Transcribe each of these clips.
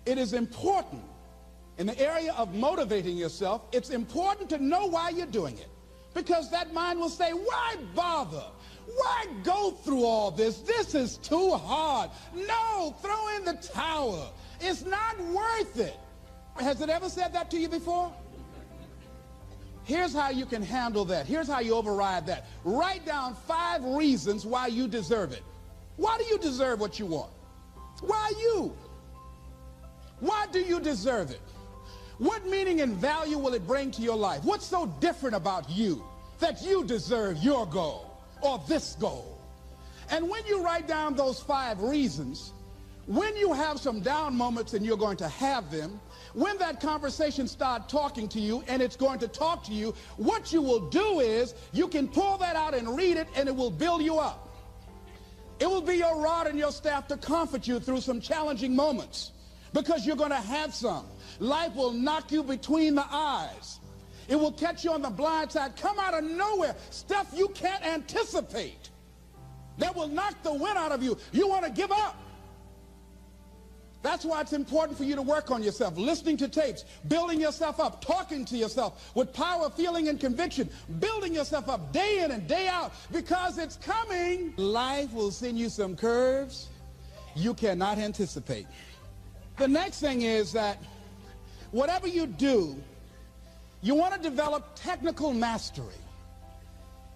It is important in the area of motivating yourself. It's important to know why you're doing it, because that mind will say, why bother? Why go through all this? This is too hard. No, throw in the towel. It's not worth it. Has it ever said that to you before? Here's how you can handle that. Here's how you override that. Write down 5 reasons why you deserve it. Why do you deserve what you want? Why you? Why do you deserve it? What meaning and value will it bring to your life? What's so different about you that you deserve your goal or this goal? And when you write down those 5 reasons, when you have some down moments, and you're going to have them, when that conversation starts talking to you, and it's going to talk to you, what you will do is you can pull that out and read it, and it will build you up. It will be your rod and your staff to comfort you through some challenging moments, because you're going to have some. Life will knock you between the eyes. It will catch you on the blind side, come out of nowhere, stuff you can't anticipate that will knock the wind out of you. You want to give up. That's why it's important for you to work on yourself, listening to tapes, building yourself up, talking to yourself with power, feeling, and conviction, building yourself up day in and day out, because it's coming. Life will send you some curves you cannot anticipate. The next thing is that whatever you do, you want to develop technical mastery.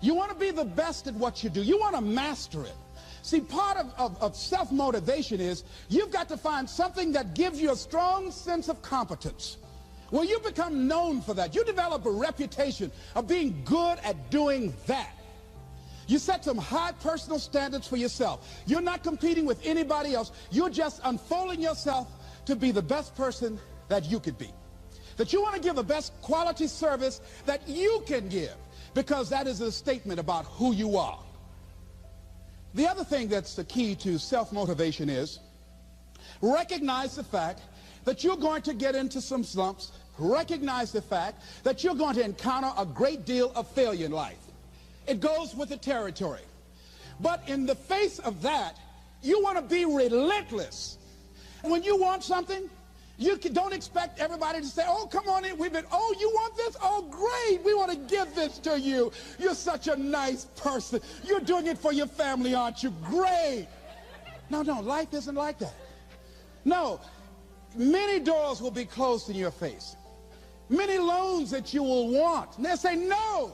You want to be the best at what you do. You want to master it. See, part of self-motivation is you've got to find something that gives you a strong sense of competence. Well, you become known for that. You develop a reputation of being good at doing that. You set some high personal standards for yourself. You're not competing with anybody else. You're just unfolding yourself to be the best person that you could be. That you want to give the best quality service that you can give, because that is a statement about who you are. The other thing that's the key to self-motivation is recognize the fact that you're going to get into some slumps. Recognize the fact that you're going to encounter a great deal of failure in life. It goes with the territory. But in the face of that, you want to be relentless. When you want something, you don't expect everybody to say, oh, come on in. Oh, you want this? Oh, great. We want to give this to you. You're such a nice person. You're doing it for your family, aren't you? Great. No, life isn't like that. No, many doors will be closed in your face. Many loans that you will want. And they'll say, no,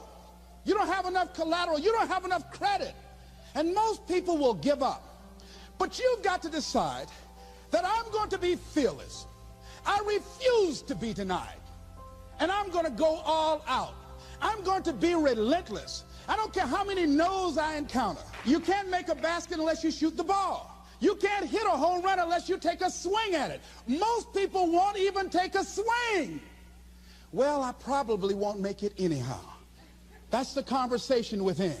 you don't have enough collateral. You don't have enough credit. And most people will give up. But you've got to decide that I'm going to be fearless. I refuse to be denied. And I'm going to go all out. I'm going to be relentless. I don't care how many no's I encounter. You can't make a basket unless you shoot the ball. You can't hit a home run unless you take a swing at it. Most people won't even take a swing. Well, I probably won't make it anyhow. That's the conversation within.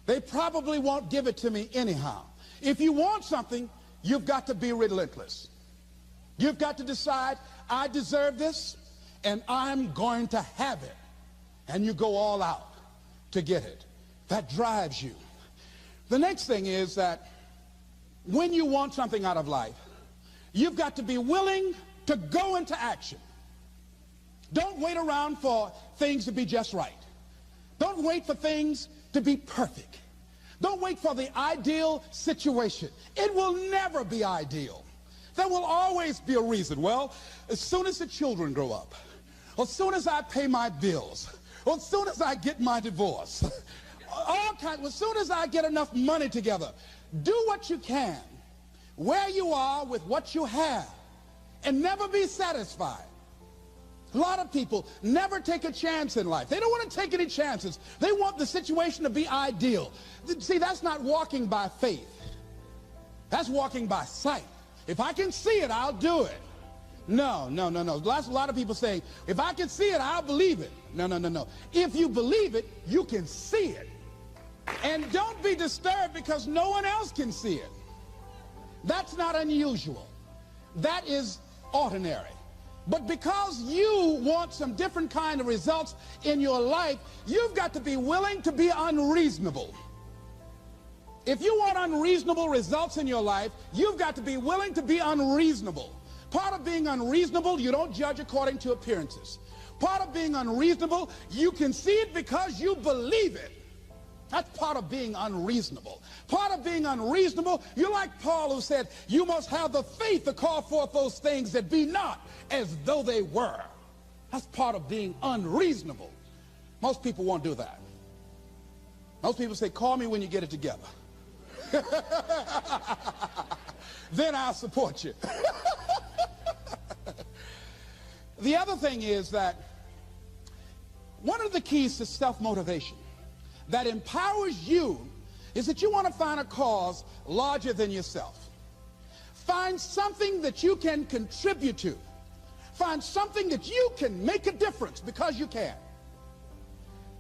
They probably won't give it to me anyhow. If you want something, you've got to be relentless. You've got to decide, I deserve this, and I'm going to have it. And you go all out to get it. That drives you. The next thing is that when you want something out of life, you've got to be willing to go into action. Don't wait around for things to be just right. Don't wait for things to be perfect. Don't wait for the ideal situation. It will never be ideal. There will always be a reason. Well, as soon as the children grow up, or as soon as I pay my bills, or as soon as I get my divorce, as soon as I get enough money together, do what you can, where you are with what you have, and never be satisfied. A lot of people never take a chance in life. They don't want to take any chances. They want the situation to be ideal. See, that's not walking by faith. That's walking by sight. If I can see it, I'll do it. No. That's a lot of people saying, if I can see it, I'll believe it. No. If you believe it, you can see it. And don't be disturbed because no one else can see it. That's not unusual. That is ordinary. But because you want some different kind of results in your life, you've got to be willing to be unreasonable. If you want unreasonable results in your life, you've got to be willing to be unreasonable. Part of being unreasonable, you don't judge according to appearances. Part of being unreasonable, you can see it because you believe it. That's part of being unreasonable. Part of being unreasonable, you're like Paul, who said, you must have the faith to call forth those things that be not as though they were. That's part of being unreasonable. Most people won't do that. Most people say, call me when you get it together. Then I'll support you. The other thing is that one of the keys to self-motivation that empowers you is that you want to find a cause larger than yourself. Find something that you can contribute to. Find something that you can make a difference because you can.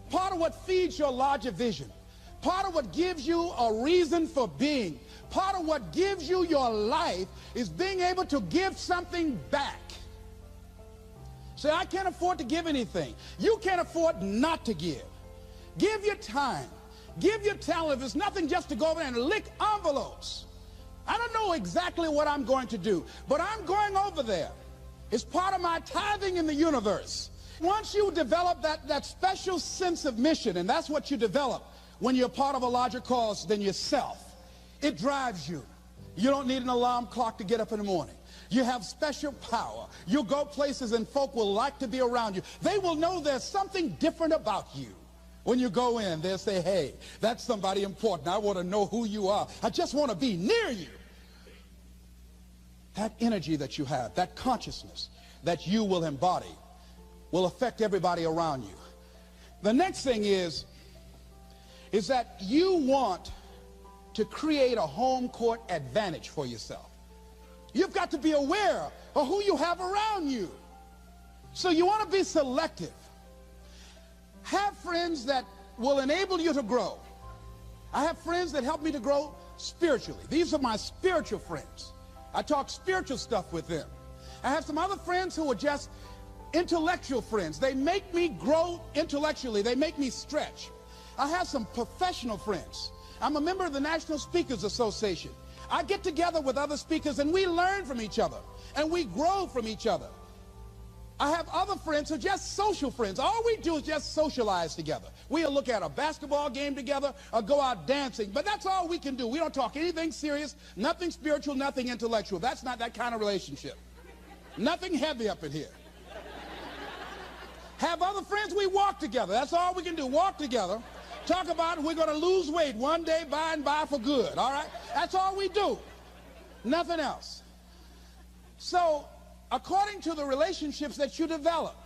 Part of what feeds your larger vision, part of what gives you a reason for being, part of what gives you your life is being able to give something back. Say, I can't afford to give anything. You can't afford not to give. Give your time. Give your talent. If it's nothing, just to go over there and lick envelopes. I don't know exactly what I'm going to do, but I'm going over there. It's part of my tithing in the universe. Once you develop that special sense of mission, and that's what you develop when you're part of a larger cause than yourself, it drives you. You don't need an alarm clock to get up in the morning. You have special power. You'll go places and folk will like to be around you. They will know there's something different about you. When you go in, they'll say, hey, that's somebody important. I want to know who you are. I just want to be near you. That energy that you have, that consciousness that you will embody will affect everybody around you. The next thing is that you want to create a home court advantage for yourself. You've got to be aware of who you have around you. So you want to be selective. Have friends that will enable you to grow. I have friends that help me to grow spiritually. These are my spiritual friends. I talk spiritual stuff with them. I have some other friends who are just intellectual friends. They make me grow intellectually. They make me stretch. I have some professional friends. I'm a member of the National Speakers Association. I get together with other speakers and we learn from each other and we grow from each other. I have other friends who are just social friends. All we do is just socialize together. We'll look at a basketball game together or go out dancing, but that's all we can do. We don't talk anything serious, nothing spiritual, nothing intellectual. That's not that kind of relationship. Nothing heavy up in here. Have other friends, we walk together. That's all we can do, walk together. Talk about we're going to lose weight one day by and by for good, all right? That's all we do. Nothing else. So, according to the relationships that you develop,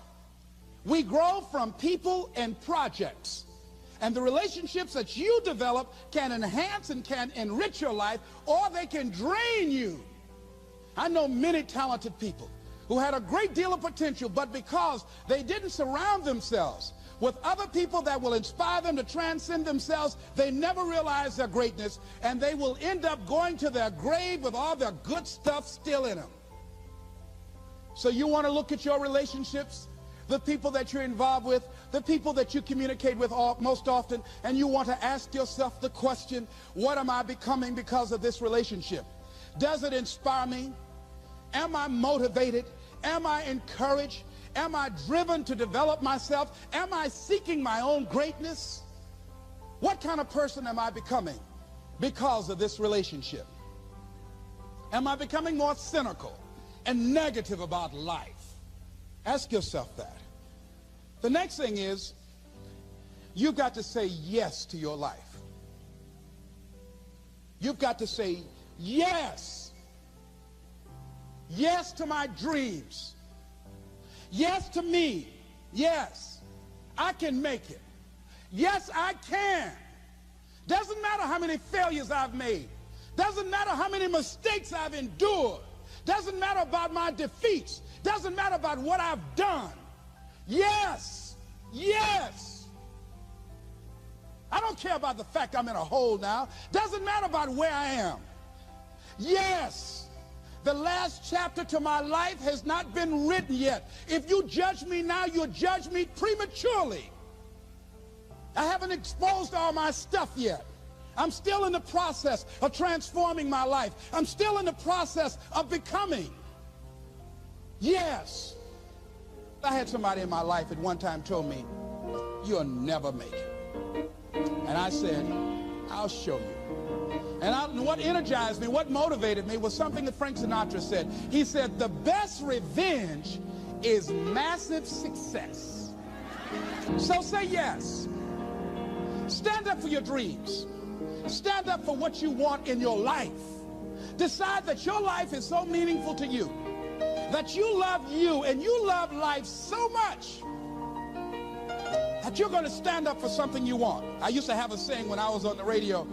we grow from people and projects. And the relationships that you develop can enhance and can enrich your life, or they can drain you. I know many talented people who had a great deal of potential, but because they didn't surround themselves with other people that will inspire them to transcend themselves, they never realize their greatness, and they will end up going to their grave with all their good stuff still in them. So you want to look at your relationships, the people that you're involved with, the people that you communicate with most often, and you want to ask yourself the question, what am I becoming because of this relationship? Does it inspire me? Am I motivated? Am I encouraged? Am I driven to develop myself? Am I seeking my own greatness? What kind of person am I becoming because of this relationship? Am I becoming more cynical and negative about life? Ask yourself that. The next thing is, you've got to say yes to your life. You've got to say yes. Yes to my dreams. Yes to me. Yes, I can make it. Yes, I can. Doesn't matter how many failures I've made. Doesn't matter how many mistakes I've endured. Doesn't matter about my defeats. Doesn't matter about what I've done. Yes, yes. I don't care about the fact I'm in a hole now. Doesn't matter about where I am. Yes. The last chapter to my life has not been written yet. If you judge me now, you'll judge me prematurely. I haven't exposed all my stuff yet. I'm still in the process of transforming my life. I'm still in the process of becoming. Yes. I had somebody in my life at one time told me, you'll never make it. And I said, I'll show you. And what energized me, what motivated me was something that Frank Sinatra said. He said, the best revenge is massive success. So say yes. Stand up for your dreams. Stand up for what you want in your life. Decide that your life is so meaningful to you, that you love you and you love life so much that you're going to stand up for something you want. I used to have a saying when I was on the radio,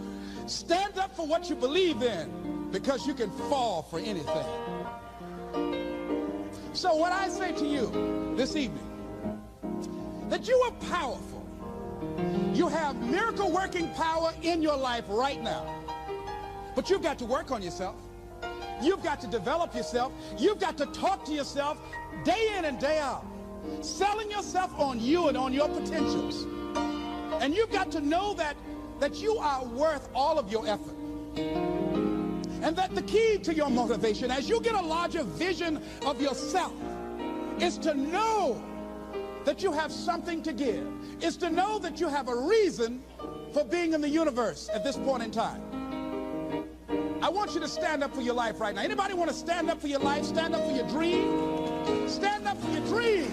stand up for what you believe in, because you can fall for anything. So what I say to you this evening, that you are powerful. You have miracle working power in your life right now. But you've got to work on yourself. You've got to develop yourself. You've got to talk to yourself day in and day out, selling yourself on you and on your potentials. And you've got to know that you are worth all of your effort. And that the key to your motivation, as you get a larger vision of yourself, is to know that you have something to give. Is to know that you have a reason for being in the universe at this point in time. I want you to stand up for your life right now. Anybody want to stand up for your life? Stand up for your dream? Stand up for your dream.